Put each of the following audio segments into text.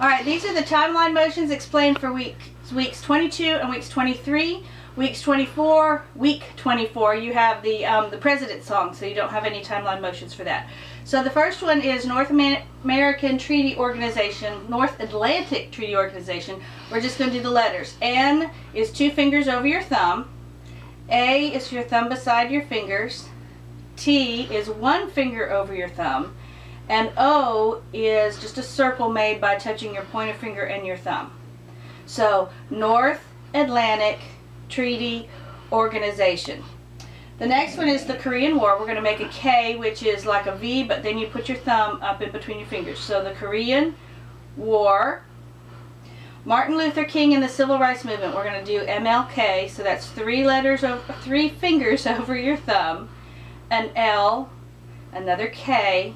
Alright, these are the timeline motions explained for weeks 22 and weeks 23. Weeks 24, week 24, you have the President's Song, so you don't have any timeline motions for that. So the first one is North American Treaty Organization, North Atlantic Treaty Organization. We're just going to do the letters. N is 2 fingers over your thumb. A is your thumb beside your fingers. T is 1 finger over your thumb. And O is just a circle made by touching your pointer finger and your thumb. So North Atlantic Treaty Organization. The next one is the Korean War. We're going to make a K, which is like a V, but then you put your thumb up in between your fingers. So the Korean War. Martin Luther King and the Civil Rights Movement. We're going to do MLK, so that's 3 letters over 3 fingers over your thumb. An L, another K.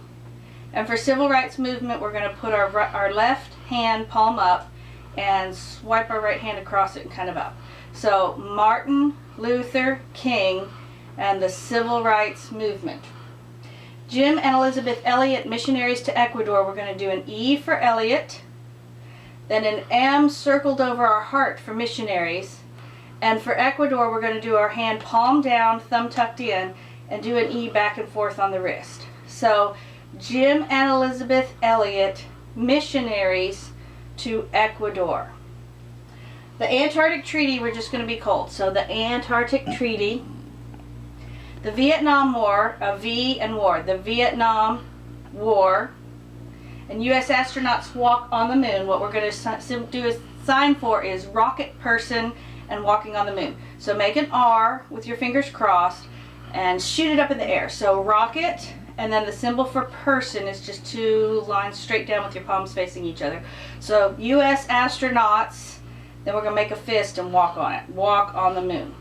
And for Civil Rights Movement, we're going to put our left hand palm up and swipe our right hand across it and kind of up. So Martin Luther King and the Civil Rights Movement. Jim and Elizabeth Elliot, missionaries to Ecuador. We're going to do an E for Elliot, then an M circled over our heart for missionaries. And for Ecuador, we're going to do our hand palm down, thumb tucked in, and do an E back and forth on the wrist. So Jim and Elizabeth Elliot, missionaries to Ecuador. The Antarctic Treaty, we're just going to be cold. So the Antarctic Treaty. The Vietnam War, a V and war. The Vietnam War. And U.S. astronauts walk on the moon. What we're going to do a sign for is rocket person and walking on the moon. So make an R with your fingers crossed and shoot it up in the air. So rocket, and then the symbol for person is just 2 lines straight down with your palms facing each other. So U.S. astronauts. Then we're going to make a fist and walk on it. Walk on the moon.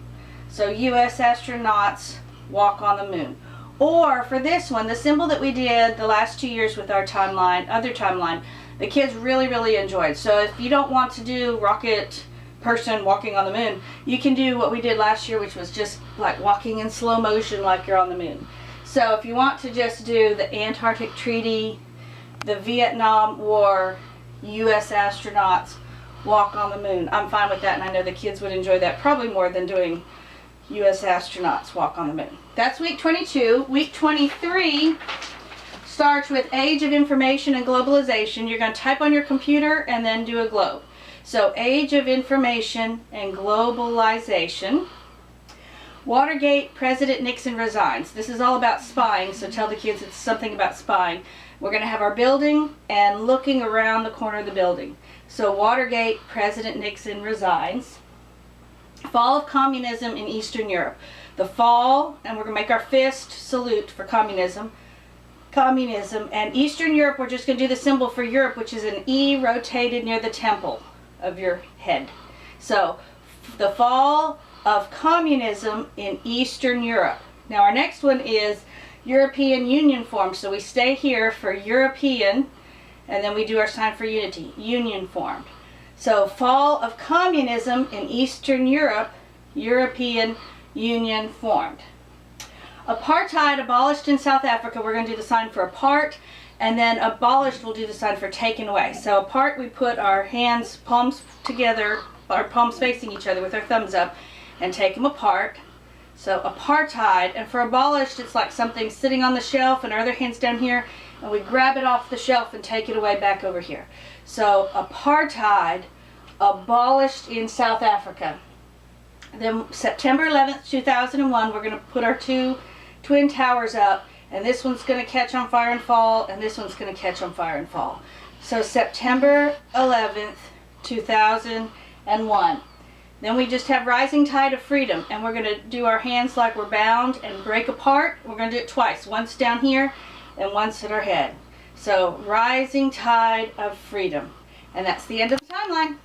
So U.S. astronauts walk on the moon. Or for this one, the symbol that we did the last 2 years with our timeline, other timeline, the kids really, really enjoyed. So if you don't want to do rocket person walking on the moon, you can do what we did last year, which was just like walking in slow motion like you're on the moon. So if you want to just do the Antarctic Treaty, the Vietnam War, U.S. astronauts, walk on the moon, I'm fine with that, and I know the kids would enjoy that probably more than doing U.S. astronauts walk on the moon. That's week 22. Week 23 starts with Age of Information and Globalization. You're going to type on your computer and then do a globe. So Age of Information and Globalization. Watergate, President Nixon resigns. This is all about spying, so tell the kids it's something about spying. We're going to have our building and looking around the corner of the building. So Watergate, President Nixon resigns. Fall of communism in Eastern Europe. The fall, and we're going to make our fist salute for communism. Communism. And Eastern Europe, we're just going to do the symbol for Europe, which is an E rotated near the temple of your head. So the fall of communism in Eastern Europe. Now our next one is European Union formed. So we stay here for European, and then we do our sign for unity, Union formed. So fall of communism in Eastern Europe, European Union formed. Apartheid abolished in South Africa. We're going to do the sign for apart, and then abolished we'll do the sign for taken away. So apart, we put our hands, palms together, our palms facing each other with our thumbs up, and take them apart. So apartheid. And for abolished, it's like something sitting on the shelf and our other hand's down here, and we grab it off the shelf and take it away back over here. So apartheid abolished in South Africa. Then September 11th, 2001, we're going to put our 2 twin towers up, and this one's going to catch on fire and fall, and this one's going to catch on fire and fall. So September 11th, 2001. Then we just have Rising Tide of Freedom, and we're going to do our hands like we're bound and break apart. We're going to do it twice, once down here and once at our head. So Rising Tide of Freedom. And that's the end of the timeline.